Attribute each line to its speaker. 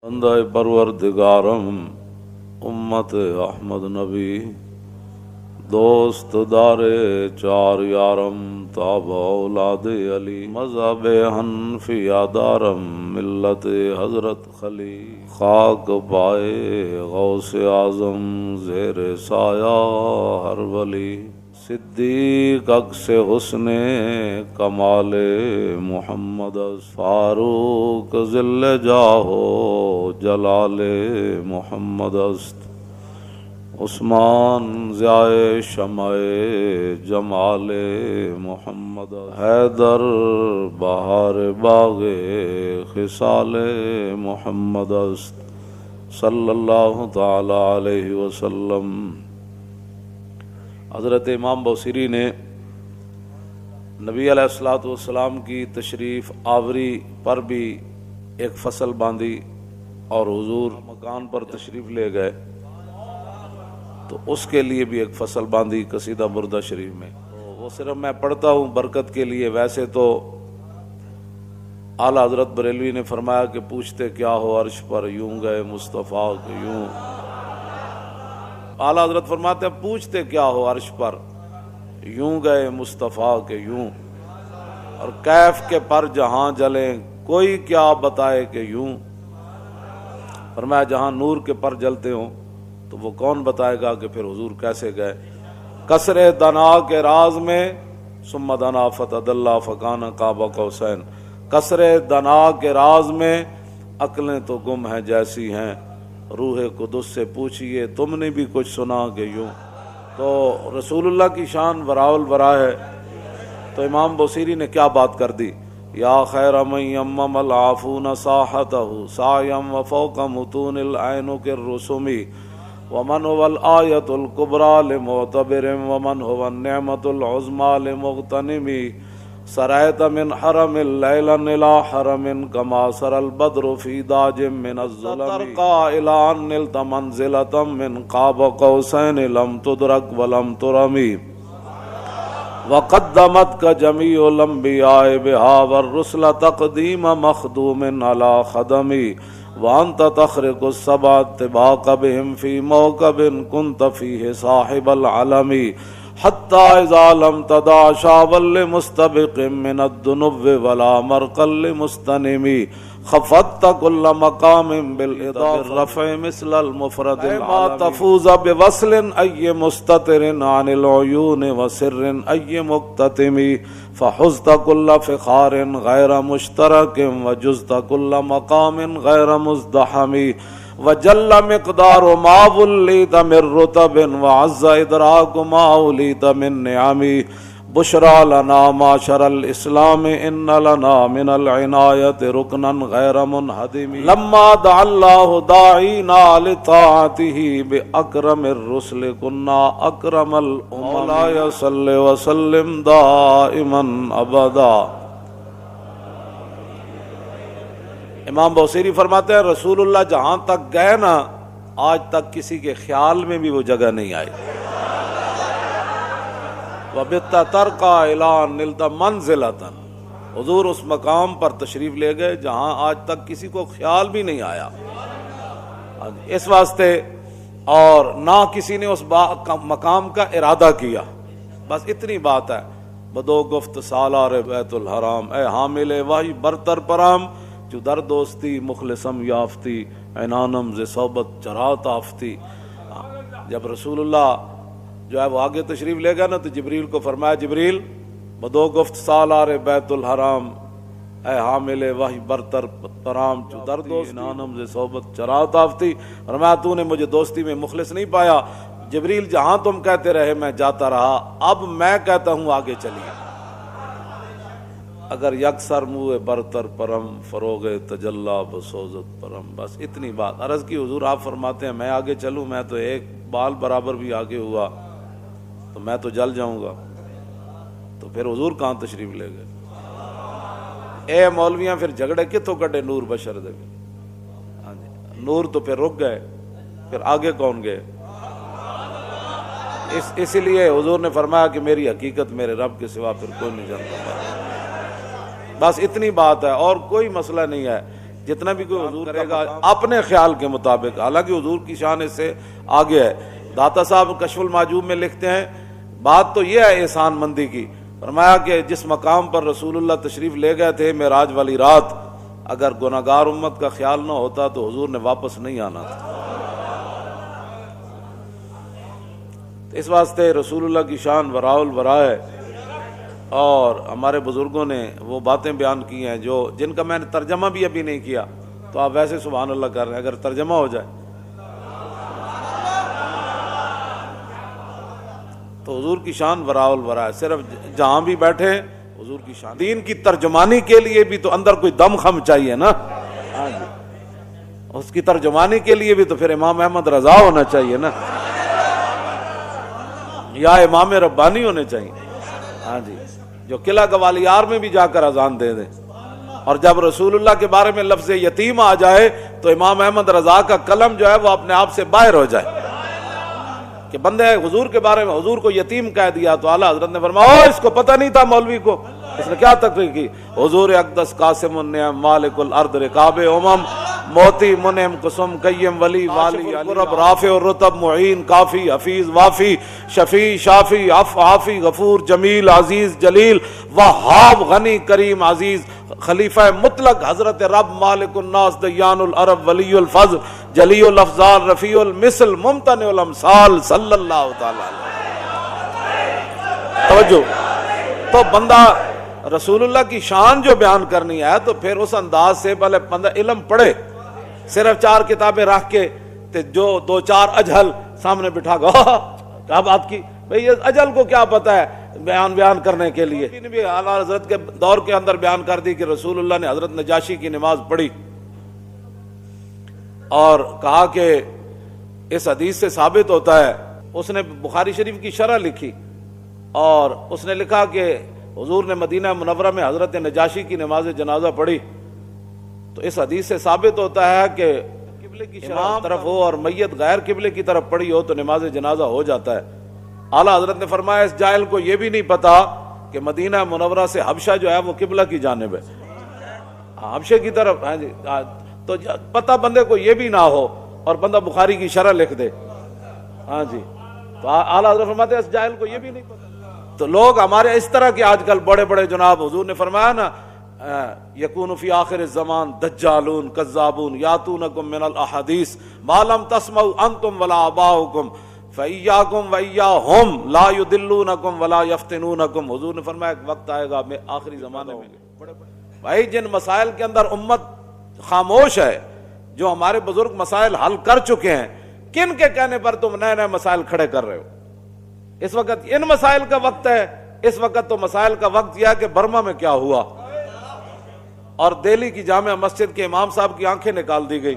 Speaker 1: بندہ پروردگارم امت احمد نبی دوست دار چار یارم تاب اولاد علی مذہب حنفیہ دارم ملت حضرت خلی خاک پائے غوث اعظم زیر سایہ ہر ولی صدیق عکس حسن کمال محمد فاروق ذل جاہو جلال محمد است عثمان ضیاء شمع جمال محمد حیدر بہار باغ خصال محمد است صلی اللہ تعالی علیہ وسلم۔ حضرت امام بوصیری نے نبی علیہ الصلوۃ والسلام کی تشریف آوری پر بھی ایک فصل باندھی اور حضور مکان پر تشریف لے گئے تو اس کے لیے بھی ایک فصل باندھی قصیدہ بردہ شریف میں۔ وہ صرف میں پڑھتا ہوں برکت کے لیے، ویسے تو اعلیٰ حضرت بریلوی نے فرمایا کہ پوچھتے کیا ہو عرش پر یوں گئے مصطفیٰ کہ یوں۔ اعلیٰ حضرت فرماتے ہیں پوچھتے کیا ہو عرش پر یوں گئے مصطفیٰ کے یوں، اور کیف کے پر جہاں جلیں کوئی کیا بتائے کہ یوں۔ فرمایا جہاں نور کے پر جلتے ہوں تو وہ کون بتائے گا کہ پھر حضور کیسے گئے۔ کسر دنا کے راز میں ثم دنا فتد اللہ فکان قاب قوسین، کسر دنا کے راز میں عقلیں تو گم ہیں جیسی ہیں، روح قدس سے پوچھئے تم نے بھی کچھ سنا کہ یوں۔ تو رسول اللہ کی شان وراء الورا ہے، تو امام بوصیری نے کیا بات کر دی، یا خیر من یمم العافون ساحتہ سایم وفوق متون العین کے رسومی ومن هو الآیۃ الکبریٰ لمعتبر ومن هو النعمۃ العظمیٰ لمغتنم سرایت من حرم اللیلا الى حرم کما سر البدر فی داج من الظلم ترقى الى ان نلت منزلة من قاب قوسین لم تدرک ولم ترمی وقدمتك جمیع الانبیاء بها والرسل تقدیم مخدوم على خدمی وانت تخرق السبع طباق بهم في موكب كنت فيه صاحب العلم حتى اذا لم تدع شابا لمستبق من الذنوب ولا مرقا لمستنم خفضت كل مقام بالرفع مثل المفرد ما تفوز بوصل اي مستتر عن العيون وسر اي مكتتم فحزت كل فخار غير مشترك وجزت كل مقام غير مزدحم وجل مقدار ما وليت من رتب وعز ادراك ما وليت من نعم بشرى لنا معشر الاسلام ان لنا من العناية ركنا غير منهدم لما دعا الله داعينا لطاعته باكرم الرسل كنا اكرم الامم لا صل وسلم دائما ابدا۔ امام بوصیری فرماتے ہیں رسول اللہ جہاں تک گئے نا آج تک کسی کے خیال میں بھی وہ جگہ نہیں آئی۔ وَبِتَّ تَرْقَى إِلَىٰ نِلْتَ مَنْزِلَةً، حضور اس مقام پر تشریف لے گئے جہاں آج تک کسی کو خیال بھی نہیں آیا۔ اس واسطے اور نہ کسی نے اس مقام کا ارادہ کیا، بس اتنی بات ہے۔ بدو گفت سالار بیت الحرام اے حامل وحی برتر پرام جو در دوستی مخلصم یافتی عنانم ز صحبت چرات آفتی۔ جب رسول اللہ جو ہے وہ آگے تشریف لے گا نا تو جبریل کو فرمایا جبریل بدو گفت سالار بیت الحرام اے حامل وحی برتر پرام جو در دوستی عنانم ز صحبت چرات آفتی، فرمایا تو نے مجھے دوستی میں مخلص نہیں پایا جبریل، جہاں تم کہتے رہے میں جاتا رہا، اب میں کہتا ہوں آگے چلیے۔ اگر یکسر منہ برتر پرم فروغ تجلا بسوزت پرم، بس اتنی بات عرض کی۔ حضور آپ فرماتے ہیں میں آگے چلوں، میں تو ایک بال برابر بھی آگے ہوا تو میں تو جل جاؤں گا، تو پھر حضور کہاں تشریف لے گئے؟ اے مولویاں پھر جھگڑے کتوں کٹے نور بشر دے، ہاں جی نور تو پھر رک گئے، پھر آگے کون گئے؟ اسی لیے حضور نے فرمایا کہ میری حقیقت میرے رب کے سوا پھر کوئی نہیں جانتا۔ بس اتنی بات ہے اور کوئی مسئلہ نہیں ہے۔ جتنا بھی کوئی حضور کرے گا اپنے خیال کے مطابق، حالانکہ حضور کی شان اس سے آگے ہے۔ داتا صاحب کشف المعجوب میں لکھتے ہیں بات تو یہ ہے احسان مندی کی، فرمایا کہ جس مقام پر رسول اللہ تشریف لے گئے تھے معراج والی رات، اگر گناہگار امت کا خیال نہ ہوتا تو حضور نے واپس نہیں آنا تھا۔ اس واسطے رسول اللہ کی شان وراء الورا ہے، اور ہمارے بزرگوں نے وہ باتیں بیان کی ہیں جن کا میں نے ترجمہ بھی ابھی نہیں کیا، تو آپ ویسے سبحان اللہ کر رہے ہیں، اگر ترجمہ ہو جائے تو حضور کی شان وراء الورا ہے۔ صرف جہاں بھی بیٹھے حضور کی شان، دین کی ترجمانی کے لیے بھی تو اندر کوئی دم خم چاہیے نا، ہاں جی، اس کی ترجمانی کے لیے بھی تو پھر امام احمد رضا ہونا چاہیے نا، یا امام ربانی ہونے چاہیے، ہاں جی، جو قلعہ گوالیار میں بھی جا کر اذان دے دیں، اور جب رسول اللہ کے بارے میں لفظ یتیم آ جائے تو امام احمد رضا کا قلم جو ہے وہ اپنے آپ سے باہر ہو جائے کہ بندے حضور کے بارے میں حضور کو یتیم کہہ دیا تو اعلیٰ حضرت نے فرمایا اس کو پتہ نہیں تھا مولوی کو، اس نے کیا تقریر کی، حضور اقدس قاسم النعم مالک الارض رکاب امم موتی منعم قسم قیم ولی والی قرب رافع الرتب معین کافی حفیظ وافی شفیع شافی عافی غفور جمیل عزیز جلیل وہاب غنی کریم عزیز خلیفہ مطلق حضرت رب مالک الناس دیان العرب ولی الفضل جلی الافضال رفیع المثل ممتنع الامثال صلی اللہ تعالی علیہ۔ توجہ، تو بندہ رسول اللہ کی شان جو بیان کرنی ہے تو پھر اس انداز سے پہلے بندہ علم پڑھے، صرف 4 کتابیں رکھ کے جو 2-4 اجہل سامنے بٹھا گا کیا بات کی بھئی، یہ اجہل کو کیا پتا ہے بیان کرنے کے لیے، بھی اعلیٰ حضرت کے دور کے اندر بیان کر دی کہ رسول اللہ نے حضرت نجاشی کی نماز پڑھی اور کہا کہ اس حدیث سے ثابت ہوتا ہے، اس نے بخاری شریف کی شرح لکھی اور اس نے لکھا کہ حضور نے مدینہ منورہ میں حضرت نجاشی کی نماز جنازہ پڑھی، تو اس حدیث سے ثابت ہوتا ہے کہ قبلے کی امام طرف ہو اور میت غیر قبلے کی طرف پڑی ہو تو نماز جنازہ ہو جاتا ہے۔ اعلیٰ حضرت نے فرمایا اس جاہل کو یہ بھی نہیں پتا کہ مدینہ منورہ سے حبشہ جو ہے وہ قبلہ کی جانب ہے، حبشے کی طرف، ہاں جی، تو پتہ بندے کو یہ بھی نہ ہو اور بندہ بخاری کی شرح لکھ دے، ہاں جی، تو اعلیٰ حضرت فرماتے ہیں اس جاہل کو یہ بھی نہیں پتا۔ تو لوگ ہمارے اس طرح کے آج کل بڑے بڑے جناب، حضور نے فرمایا نا یکون فی آخر الزمان دجالون کذابون یاتونکم من الاحادیث ما لم تسمعوا انتم ولا آباؤکم فَإِيَّاكُمْ وَإِيَّاهُمْ لَا يُدِلُّونَكُمْ وَلَا يَفْتِنُونَكُمْ۔ حضور نے فرمایا ایک وقت آئے گا میں آخری زمانے میں بھائی جن مسائل کے اندر امت خاموش ہے، جو ہمارے بزرگ مسائل حل کر چکے ہیں، کن کے کہنے پر تم نئے نئے مسائل کھڑے کر رہے ہو؟ اس وقت ان مسائل کا وقت ہے، اس وقت تو مسائل کا وقت یہ ہے کہ برما میں کیا ہوا اور دہلی کی جامع مسجد کے امام صاحب کی آنکھیں نکال دی گئی۔